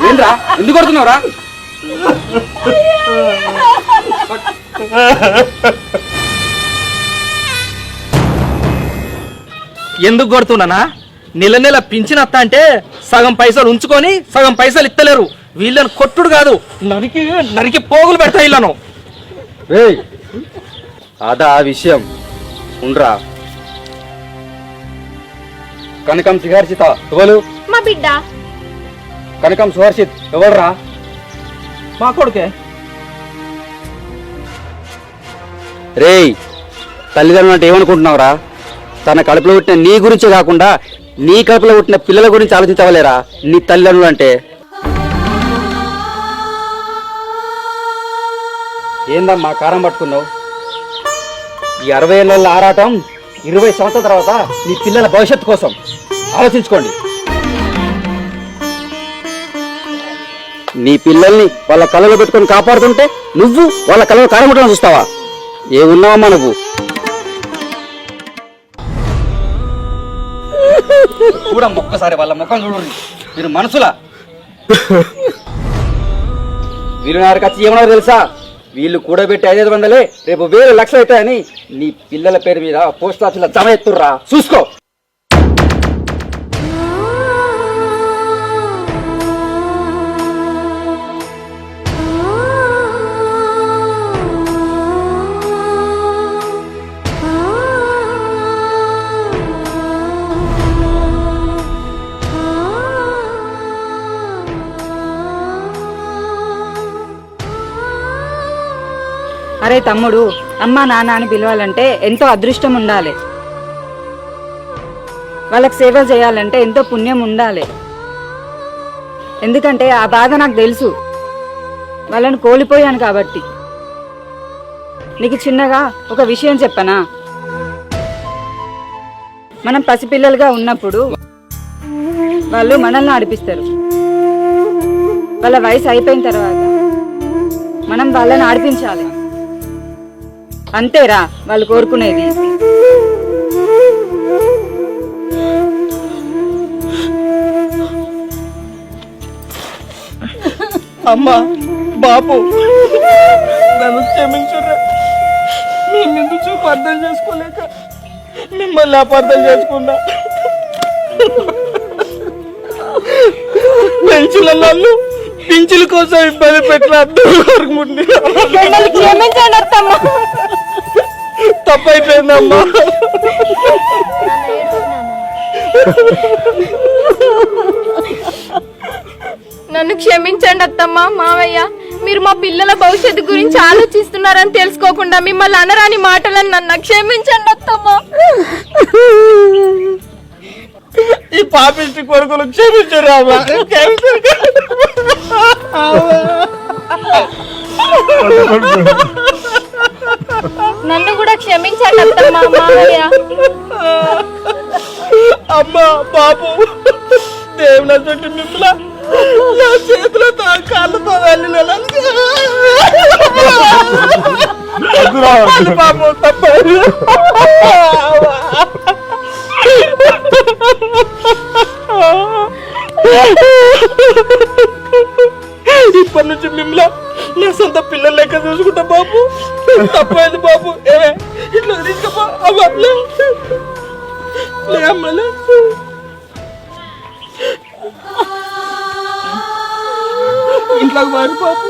ఏంట్రా ఎందుకు కొడుతున్నావురా? ఎందుకు కొడుతున్నానా? నెల నెల పింఛనత్తా అంటే సగం పైసలు ఉంచుకొని సగం పైసలు ఇస్తలేరు. వీళ్ళని కొట్టుడు కాదు, నరికి నరికి పోగులు పెడతా వీళ్ళను. అదా ఆ విషయం ఉండ్రా. కనకం సుహర్షిత ఎవరు? మా బిడ్డ. కనకం సుహర్షిత్ ఎవరురా? మా కొడుకే. రేయ్, తల్లిదండ్రులు అంటే ఏమనుకుంటున్నావురా? తన కడుపులో పుట్టిన నీ గురించే కాకుండా నీ కడుపులో పుట్టిన పిల్లల గురించి ఆలోచించవలేరా నీ తల్లిదండ్రులు అంటే? ఏందమ్మా కారం పట్టుకున్నావు? ఈ 60 ఏళ్ళ ఆరాటం 20 సంవత్సరాల తర్వాత నీ పిల్లల భవిష్యత్తు కోసం ఆలోచించుకోండి. నీ పిల్లల్ని వాళ్ళ కళ్ళలో పెట్టుకొని కాపాడుతుంటే నువ్వు వాళ్ళ కళ్ళలో కారం పట్టుకొని చూస్తావా? ఏమున్నావమ్మా నువ్వు? చూడమ్మ ఒక్కసారి వాళ్ళ ముఖం చూడండి. మీరు మనసులా వీళ్ళు నాడికి వచ్చి ఏమన్నా తెలుసా? వీళ్ళు కూడబెట్టి 500 రేపు 1000 లక్షలు అవుతాయని నీ పిల్లల పేరు మీద పోస్ట్ ఆఫీసులో జమ ఎత్తుర్రా, చూసుకో. అరే తమ్ముడు, అమ్మా నాన్న అని పిలవాలంటే ఎంతో అదృష్టం ఉండాలి. వాళ్ళకి సేవ చేయాలంటే ఎంతో పుణ్యం ఉండాలి. ఎందుకంటే ఆ బాధ నాకు తెలుసు, వాళ్ళని కోల్పోయాను కాబట్టి. నీకు చిన్నగా ఒక విషయం చెప్పనా? మనం పసిపిల్లలుగా ఉన్నప్పుడు వాళ్ళు మనల్ని ఆడిపిస్తారు. వాళ్ళ వయసు అయిపోయిన తర్వాత మనం వాళ్ళని ఆడిపించాలి. అంతేరా వాళ్ళు కోరుకునేది. అమ్మా, బాపు, నన్ను క్షమించుర్రా. మీ ముందు చూపు అర్థం చేసుకోలేక మిమ్మల్ని అపార్థం చేసుకున్నా. పెంచుల నన్ను పింఛుల కోసం ఇబ్బంది పెట్టిన తప్పైపోయిందమ్మా. నన్ను క్షమించండి అత్తమ్మ, మావయ్య. మీరు మా పిల్లల భవిష్యత్తు గురించి ఆలోచిస్తున్నారని తెలుసుకోకుండా మిమ్మల్ని అనరాని మాటలని నన్ను క్షమించండి అత్తమ్మ. ఈ పాపిష్టి కొడుకులు క్షమించరా? నన్ను కూడా క్షమించండి అత్తమ్మ, మావయ్య. అమ్మా, బాబు, దేవుని మిమ్మల్ని నా చేతులతో కాళ్ళతో వెళ్ళిన బాబు తప్ప. ఇప్పటి నుంచి మిమ్మల్ని నా సొంత పిల్లలు లెక్క చూసుకుంటా బాబు. తప్పైంది బాబు. ఇట్లా తీసుకోపా. ఇంట్లోకి మారి బాబు.